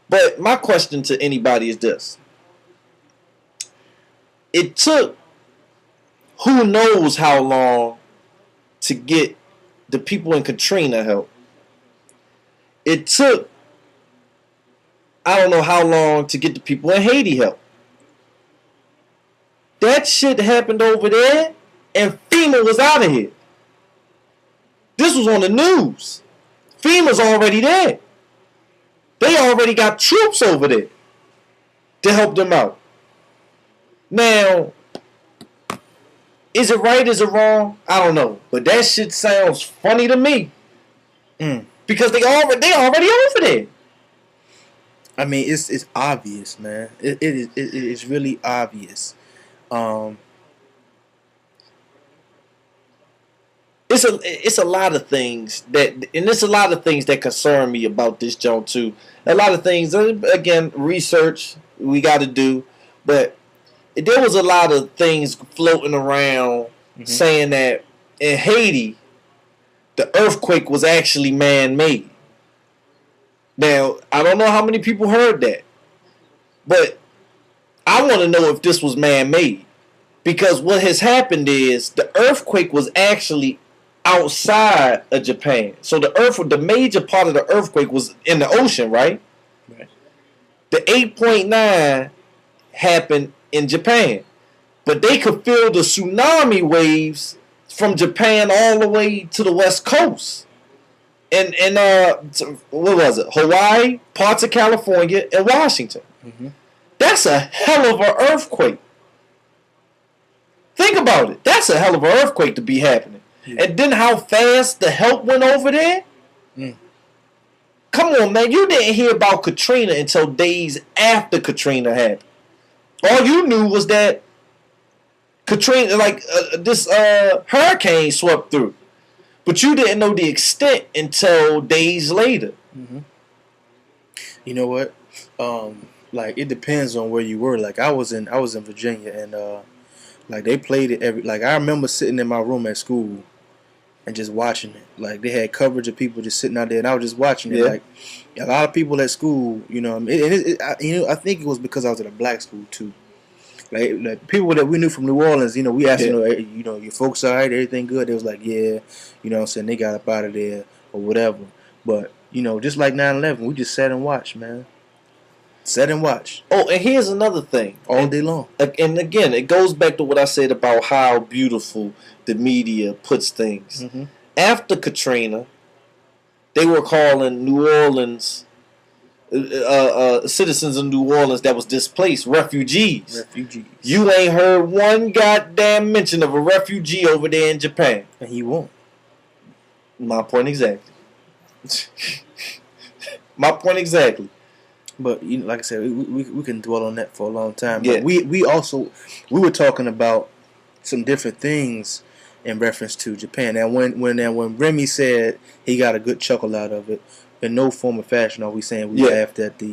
C: But my question to anybody is this. It took who knows how long to get the people in Katrina help. It took I don't know how long to get the people in Haiti help. That shit happened over there, and FEMA was out of here. This was on the news. FEMA's already there. They already got troops over there to help them out. Now, is it right? Is it wrong? I don't know. But that shit sounds funny to me. Because they already over there.
B: I mean, it's obvious, man. It's really obvious.
C: It's a lot of things that concern me about this joint too. A lot of things, again, research we got to do, but there was a lot of things floating around saying that in Haiti, the earthquake was actually man-made. Now, I don't know how many people heard that, but I want to know if this was man-made. Because what has happened is the earthquake was actually outside of Japan. So the major part of the earthquake was in the ocean, right? Right. The 8.9 happened in Japan. But they could feel the tsunami waves from Japan all the way to the west coast. And what was it? Hawaii, parts of California, and Washington. Mm-hmm. That's a hell of an earthquake. Think about it. That's a hell of an earthquake to be happening. Yeah. And then how fast the help went over there? Come on, man. You didn't hear about Katrina until days after Katrina happened. All you knew was that Katrina, this hurricane swept through. But you didn't know the extent until days later.
B: Mm-hmm. You know what? It depends on where you were. Like I was in Virginia, and they played it I remember sitting in my room at school and just watching it. Like they had coverage of people just sitting out there, and I was just watching it. Like a lot of people at school, you know. I think it was because I was at a black school too. Like people that we knew from New Orleans, you know, we asked, your folks all right, everything good? They was like, yeah, you know what I'm saying, they got up out of there or whatever. But, you know, just like 9/11, we just sat and watched, man. Sat and watched.
C: Oh, and here's another thing.
B: All day long.
C: And again, it goes back to what I said about how beautiful the media puts things. Mm-hmm. After Katrina, they were calling New Orleans citizens in New Orleans that was displaced refugees. You ain't heard one goddamn mention of a refugee over there in Japan.
B: And he won't.
C: My point exactly. My point exactly.
B: But you know, like I said, we can dwell on that for a long time.
C: Yeah.
B: But we were talking about some different things in reference to Japan. And when Remy said he got a good chuckle out of it, in no form or fashion are we saying we laughed at the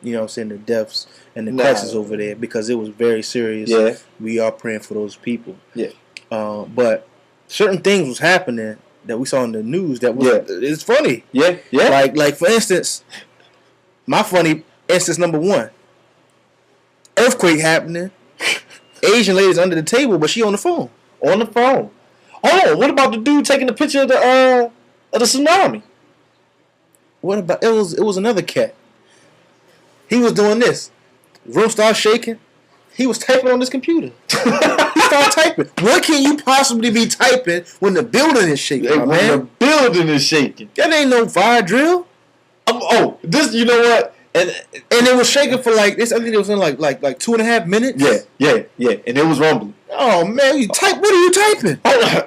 B: you know what I'm saying, the deaths and the crisis over there, because it was very serious.
C: Yeah.
B: We are praying for those people.
C: Yeah.
B: But certain things was happening that we saw in the news that was it's funny.
C: Yeah. Yeah.
B: Like for instance, my funny instance number one. Earthquake happening. Asian lady's under the table, but she on the phone.
C: On the phone. Oh, what about the dude taking the picture of the tsunami?
B: What about it was another cat. He was doing this. Room started shaking. He was typing on his computer. He started typing. What can you possibly be typing when the building is shaking, man?
C: The building is shaking.
B: That ain't no fire drill.
C: This, you know what? And
B: it was shaking for like this. I think it was in like 2.5 minutes.
C: Yeah. And it was rumbling.
B: Oh man, you type. What are you typing?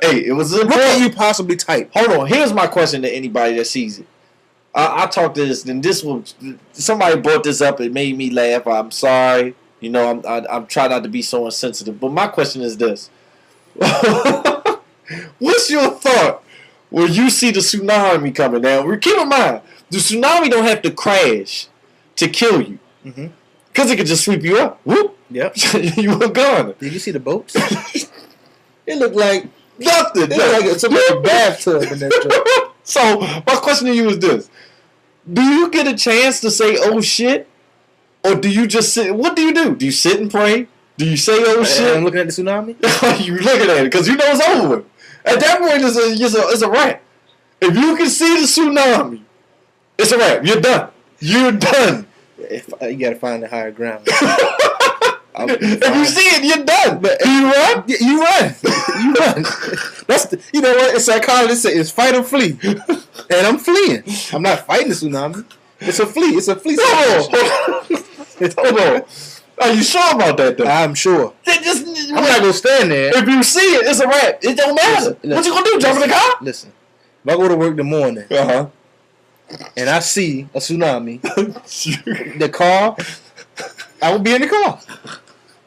C: Hey, it was.
B: What can you possibly type?
C: Hold on. Here's my question to anybody that sees it. I talked to this, and this was somebody brought this up. It made me laugh. I'm sorry. You know, I'm trying not to be so insensitive. But my question is this: what's your thought when you see the tsunami coming down? Keep in mind, the tsunami don't have to crash to kill you, because it could just sweep you up. Whoop.
B: Yep.
C: You were gone.
B: Did you see the boats? It looked like
C: nothing.
B: It looked like somebody's bathtub in that joint.
C: So my question to you is this: do you get a chance to say "oh shit," or do you just sit? What do you do? Do you sit and pray? Do you say "oh shit"?
B: I'm looking at the tsunami.
C: You looking at it because you know it's over with. At that point, it's a wrap. If you can see the tsunami, it's a wrap. You're done. You're done.
B: You gotta find the higher ground.
C: If you see it, you're done.
B: But
C: you run.
B: You run. You run. That's you know what? Psychologists say it's fight or flee, and I'm fleeing. I'm not fighting the tsunami. It's a flee. It's a flee.
C: Hold on. Are you sure about that though?
B: I'm sure. I'm not gonna stand there.
C: If you see it, it's a wrap. It don't matter. Listen, what you gonna do? Jump in the car?
B: Listen. If I go to work in the morning, and I see a tsunami, the car, I will be in the car.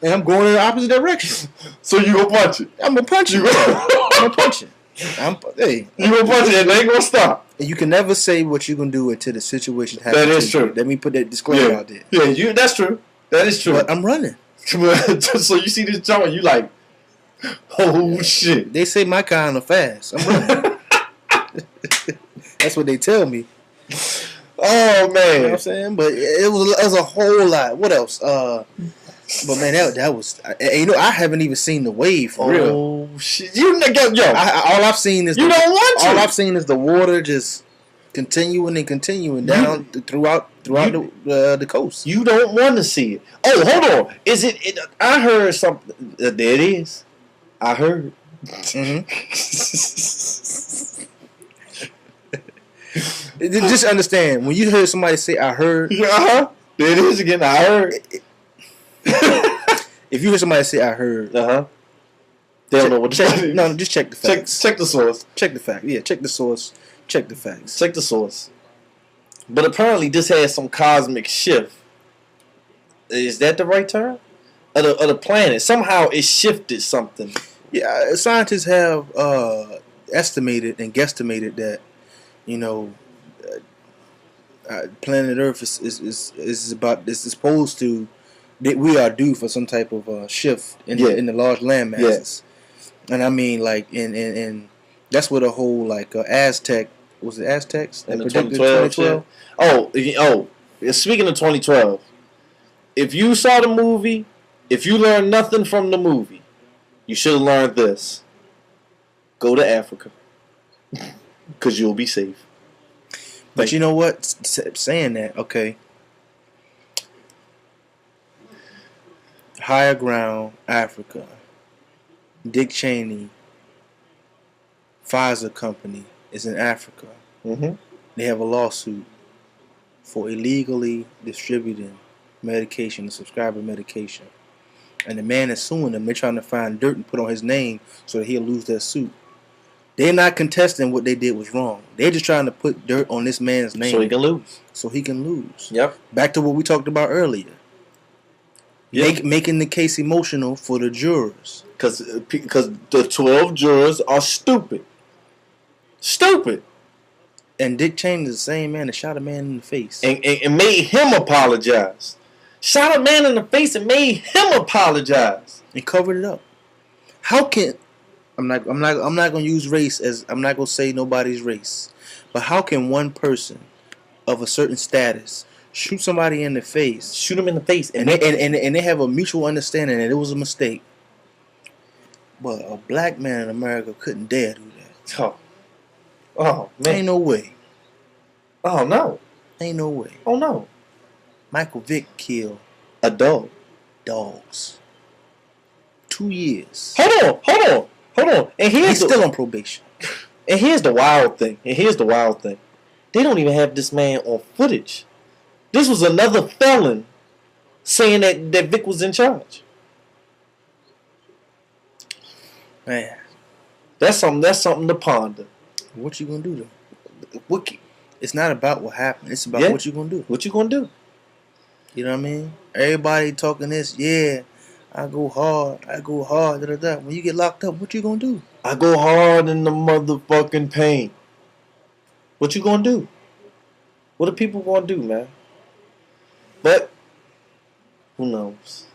B: And I'm going in the opposite direction.
C: So you gonna punch it?
B: I'm gonna punch it. I'm gonna punch it. Hey,
C: you gonna punch it and they ain't gonna stop.
B: And you can never say what you gonna do until the situation happens.
C: That is true.
B: Let me put that disclaimer out there.
C: Yeah, that's true. That is true.
B: But I'm running.
C: So you see this jump and you like, oh shit.
B: They say my kind of fast. I'm running. That's what they tell me.
C: Oh man.
B: You know what I'm saying? But it was a whole lot. What else? But man, that was. You know, I haven't even seen the wave for real.
C: Oh shit! All
B: I've seen is
C: you don't want to.
B: All I've seen is the water just continuing down throughout the coast.
C: You don't want to see it. Oh, hold on. Is it? I heard something. There it is. I heard.
B: Just understand when you heard somebody say "I heard."
C: There it is again. I heard.
B: If you hear somebody say "I heard,"
C: they don't know what to say.
B: No, just check the facts.
C: Check the source.
B: Check the fact. Yeah, check the source. Check the facts.
C: Check the source. But apparently, this has some cosmic shift. Is that the right term? Of the planet. Somehow, it shifted something.
B: Yeah, scientists have estimated and guesstimated that, you know, planet Earth is supposed to. We are due for some type of shift in the large land masses, and I mean like in that's what a whole like Aztec was it Aztecs
C: in the 2012. Oh, speaking of 2012, if you saw the movie, if you learned nothing from the movie, you should have learned this: go to Africa, because you'll be safe.
B: But you know what? Saying that, okay. Higher Ground, Africa. Dick Cheney, Pfizer company is in Africa. They have a lawsuit for illegally distributing medication, subscriber medication. And the man is suing them. They're trying to find dirt and put on his name so that he'll lose that suit. They're not contesting what they did was wrong. They're just trying to put dirt on this man's name.
C: So he can lose.
B: Yep. Back to what we talked about earlier. Yep. Making the case emotional for the jurors.
C: Because the 12 jurors are stupid. Stupid.
B: And Dick Cheney is the same man that shot a man in the face.
C: And made him apologize. Shot a man in the face and made him apologize.
B: And covered it up. How can... I'm not gonna use race as... I'm not gonna say nobody's race. But how can one person of a certain status shoot somebody in the face...
C: Shoot him in the face.
B: And they have a mutual understanding that it was a mistake. But a black man in America couldn't dare do that.
C: Oh, man.
B: Ain't no way.
C: Oh, no.
B: Ain't no way.
C: Oh, no.
B: Michael Vick killed
C: a dog.
B: Dogs. 2 years.
C: Hold on. And
B: he's still on probation.
C: And here's the wild thing. They don't even have this man on footage. This was another felon saying that Vick was in charge.
B: Man.
C: That's something to ponder.
B: What you gonna do though? It's not about what happened. It's about what you gonna do.
C: What you gonna do?
B: You know what I mean? Everybody talking this, I go hard, da-da-da. When you get locked up, what you gonna do?
C: I go hard in the motherfucking pain. What you gonna do? What are people gonna do, man? But who knows?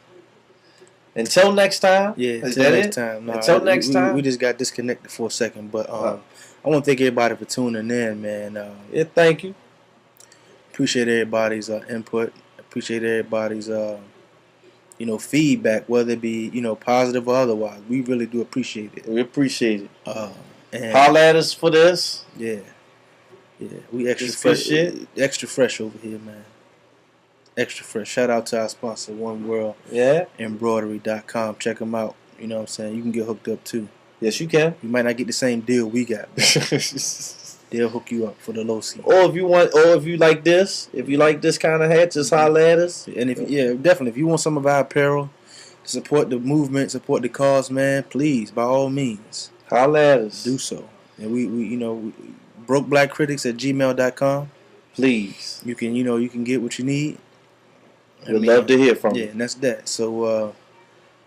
C: Until next time.
B: Yeah, until next time. No,
C: until next time.
B: We just got disconnected for a second, but I want to thank everybody for tuning in, man.
C: Thank you.
B: Appreciate everybody's input. Appreciate everybody's feedback, whether it be positive or otherwise. We really do appreciate it.
C: We appreciate it.
B: And
C: holla at us for this.
B: Yeah. We extra fresh over here, man. Extra fresh. Shout out to our sponsor, One World. Embroidery.com. Check them out. You know what I'm saying? You can get hooked up too.
C: Yes, you can.
B: You might not get the same deal we got. They'll hook you up for the low seat.
C: Or if you like this kind of hat, just holler at us.
B: And definitely. If you want some of our apparel to support the movement, support the cause, man, please, by all means,
C: holler at us.
B: Do so. And we brokeblackcritics@gmail.com.
C: Please.
B: You can get what you need.
C: We'd love to hear from you.
B: Yeah, and that's that. So,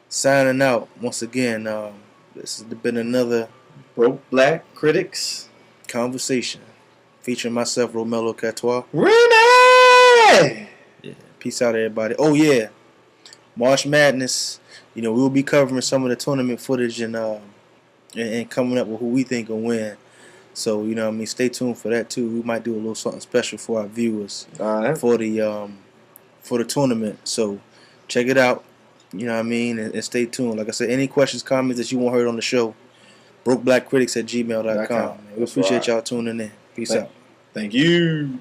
B: signing out once again. This has been another
C: Broke Black Critics
B: conversation featuring myself, Romelo Catois.
C: Renee!
B: Yeah, peace out, everybody. Oh yeah, March Madness. We'll be covering some of the tournament footage and coming up with who we think will win. So stay tuned for that too. We might do a little something special for our viewers for the tournament. So check it out. And stay tuned. Like I said, any questions, comments that you want heard on the show, brokeblackcritics@gmail.com. We appreciate y'all tuning in. Peace out.
C: Thank you.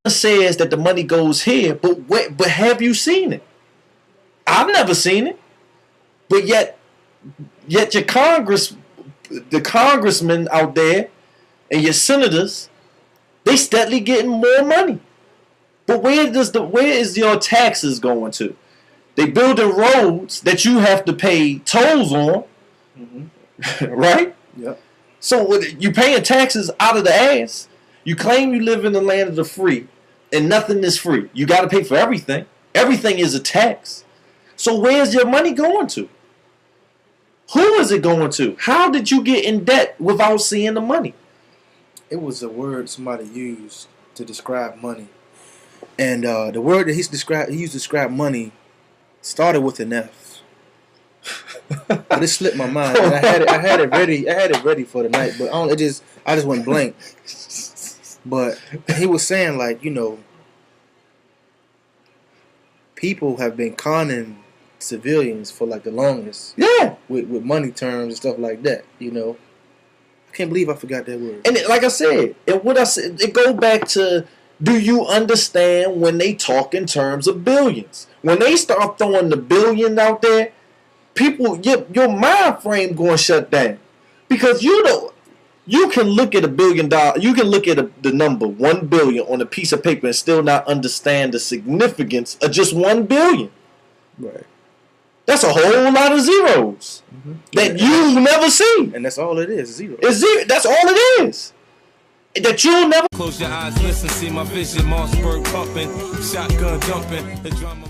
C: Says that the money goes here, but have you seen it? I've never seen it. But yet your the congressmen out there and your senators, they steadily getting more money. But where is your taxes going to? They building roads that you have to pay tolls on, right?
B: Yeah.
C: So you paying taxes out of the ass. You claim you live in the land of the free, and nothing is free. You got to pay for everything. Everything is a tax. So where's your money going to? Who is it going to? How did you get in debt without seeing the money?
B: It was a word somebody used to describe money. And the word that he used to describe money started with an F. But it slipped my mind. And I had it ready for the night, but I just went blank. But he was saying, like, people have been conning civilians for like the longest.
C: Yeah.
B: With money terms and stuff like that, I can't believe I forgot that word.
C: And like I said, it go back to, do you understand when they talk in terms of billions? When they start throwing the billion out there, people, your mind frame going to shut down. Because you can look at $1 billion, you can look at the number 1 billion on a piece of paper and still not understand the significance of just 1 billion.
B: Right.
C: That's a whole lot of zeros that you never see.
B: And that's all it is, zero.
C: It's zero. That's all it is. That you'll never.
A: Close your eyes, listen, see my vision, Mossberg pumping, shotgun jumping, the drama.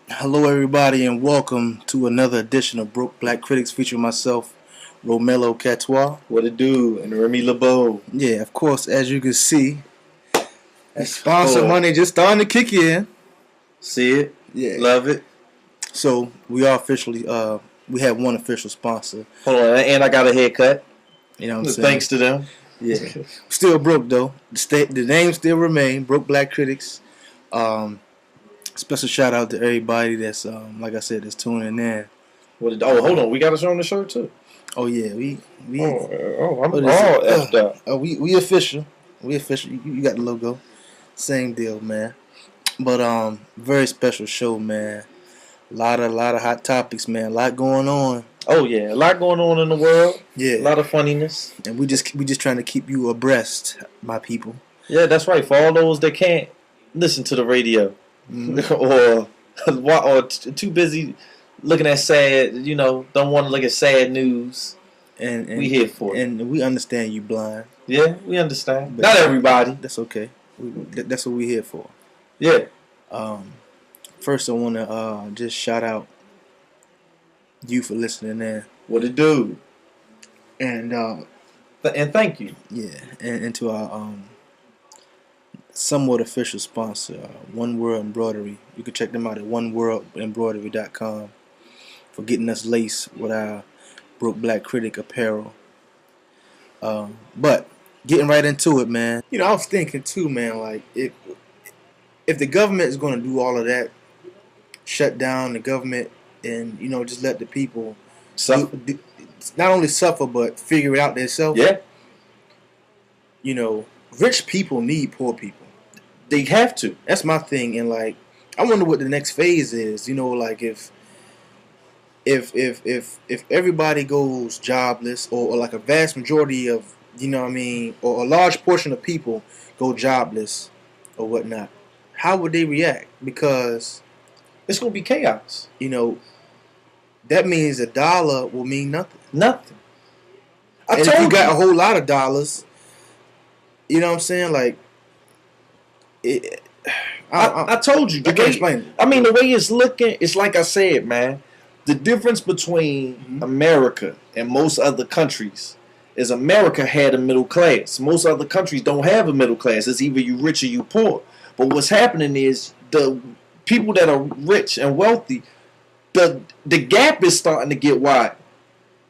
B: Hello, everybody, and welcome to another edition of Black Critics featuring myself, Romelo Catois.
C: What it do? And Remy LeBeau.
B: Yeah, of course, as you can see, sponsor money just starting to kick in.
C: See it?
B: Yeah.
C: Love it.
B: So, we are officially, we have one official sponsor.
C: Hold on, and I got a haircut.
B: You know what I'm saying?
C: Thanks to them.
B: Yeah. Still broke, though. The name still remain, Broke Black Critics. Special shout out to everybody that's, like I said, that's tuning in.
C: Hold on. We got to show them the shirt, too.
B: Oh, yeah. I'm
C: all effed up.
B: We official. We official. You got the logo. Same deal, man. But, very special show, man. A lot of hot topics, man. A lot going on.
C: Oh yeah, a lot going on in the world.
B: Yeah,
C: a lot of funniness.
B: And we just trying to keep you abreast, my people.
C: Yeah, that's right. For all those that can't listen to the radio, or too busy looking at sad, don't want to look at sad news. And we here for it.
B: And we understand you blind.
C: Yeah, we understand. But not everybody.
B: That's okay. That's what we here for.
C: Yeah.
B: First, I want to just shout out you for listening in.
C: What it do?
B: And
C: thank you.
B: Yeah, and to our somewhat official sponsor, One World Embroidery. You can check them out at oneworldembroidery.com for getting us laced with our Broke Black Critic apparel. But getting right into it, man. I was thinking too, man. Like if the government is going to do all of that, shut down the government. And, just let the people
C: suffer.
B: Not only suffer, but figure it out themselves.
C: Yeah.
B: Rich people need poor people.
C: They have to.
B: That's my thing. And, I wonder what the next phase is. If everybody goes jobless or a vast majority of, or a large portion of people go jobless or whatnot, how would they react? Because
C: it's going to be chaos.
B: That means $1 will mean nothing.
C: Nothing.
B: If you got a whole lot of dollars, you know what I'm saying?
C: I told you.
B: I can't explain it.
C: I mean, the way it's looking, it's like I said, man. The difference between America and most other countries is America had a middle class. Most other countries don't have a middle class. It's either you rich or you poor. But what's happening is the people that are rich and wealthy, the gap is starting to get wide.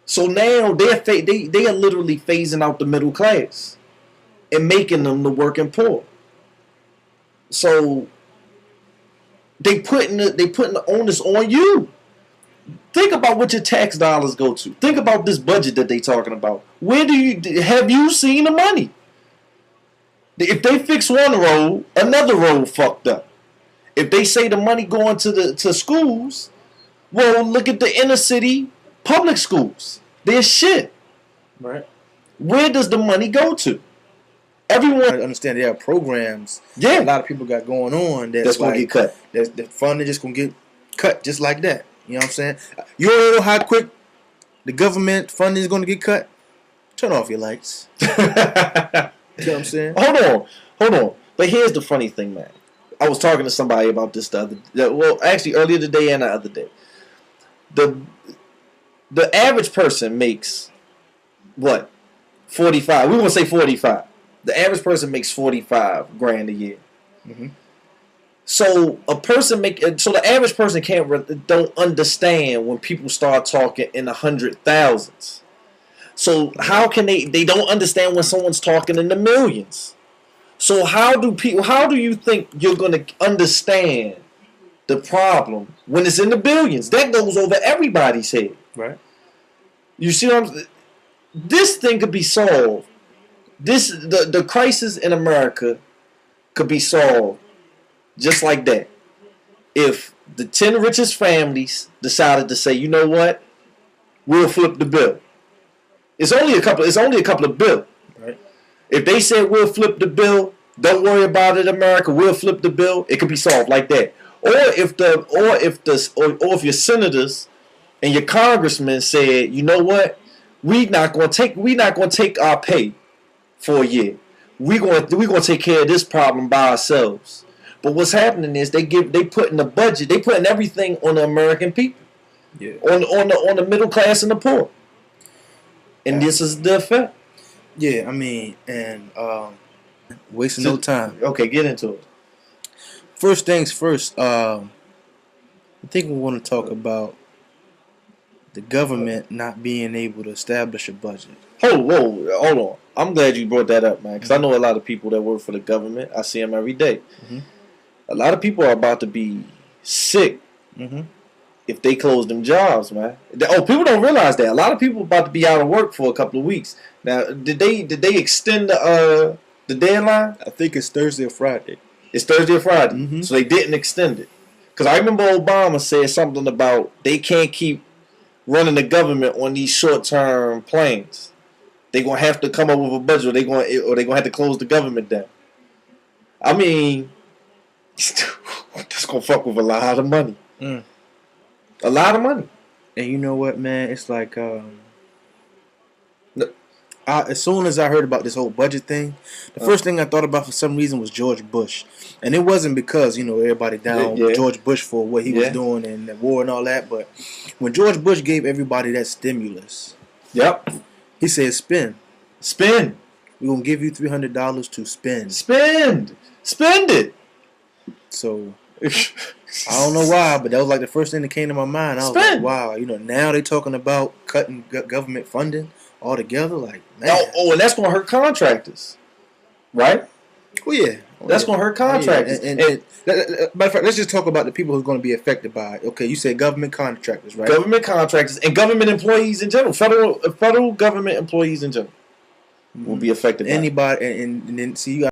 C: So now they are literally phasing out the middle class and making them the working poor. So they putting the onus on you. Think about what your tax dollars go to. Think about this budget that they talking about. Where have you seen the money? If they fix one road, another road fucked up. If they say the money going to schools, well, look at the inner city public schools. They're shit.
B: Right.
C: Where does the money go to? Everyone
B: I understand there are programs.
C: Yeah.
B: A lot of people got going on
C: that's going to get cut.
B: The funding just going to get cut just like that. You know what I'm saying? You don't know how quick the government funding is going to get cut? Turn off your lights. You know what I'm saying?
C: Hold on. But here's the funny thing, man. I was talking to somebody about this earlier today and the other day. The average person makes what? 45. We want to say 45. The average person makes 45 grand a year.
B: Mm-hmm.
C: So the average person don't understand when people start talking in the 100,000s. So how can they don't understand when someone's talking in the millions? So how do you think you're going to understand the problem when it's in the billions? That goes over everybody's head.
B: Right.
C: You see what I'm saying? This thing could be solved. The crisis in America could be solved just like that. If the 10 richest families decided to say, you know what, we'll flip the bill. It's only a couple of bills.
B: Right. If
C: they said we'll flip the bill, don't worry about it, America. We'll flip the bill. It could be solved like that. Or if your senators and your congressmen said, you know what, we're not gonna take our pay for a year. We're gonna take care of this problem by ourselves. But what's happening is they putting the budget, they putting everything on the American people, on the middle class and the poor, and this is the effect.
B: Yeah, I mean, and wasting no time.
C: Okay, get into it.
B: First things first. I think we want to talk about the government not being able to establish a budget.
C: Hold on. I'm glad you brought that up, man, because I know a lot of people that work for the government. I see them every day. Mm-hmm. A lot of people are about to be sick if they close them jobs, man. People don't realize that. A lot of people are about to be out of work for a couple of weeks. Now, did they extend the deadline?
B: I think it's Thursday or Friday.
C: It's Thursday or Friday. Mm-hmm. So they didn't extend it. Because I remember Obama said something about they can't keep running the government on these short-term plans. They're going to have to come up with a budget or they're going to have to close the government down. I mean, that's going to fuck with a lot of money. Mm. A lot of money.
B: And you know what, man? It's like, as soon as I heard about this whole budget thing, the first thing I thought about for some reason was George Bush. And it wasn't because, everybody down George Bush for what he was doing and the war and all that. But when George Bush gave everybody that stimulus, he said, spend.
C: Spend.
B: We're going to give you $300 to spend.
C: Spend it.
B: So, I don't know why, but that was like the first thing that came to my mind. I was like, wow, now they're talking about cutting government funding altogether. Like, man.
C: And that's going to hurt contractors. Right?
B: Oh, yeah.
C: That's going to hurt contractors.
B: And matter of fact, let's just talk about the people who are going to be affected by it. Okay, you said government contractors, right?
C: Government contractors and government employees in general. Federal government employees in general will be affected by it.
B: Anybody, and then see, you got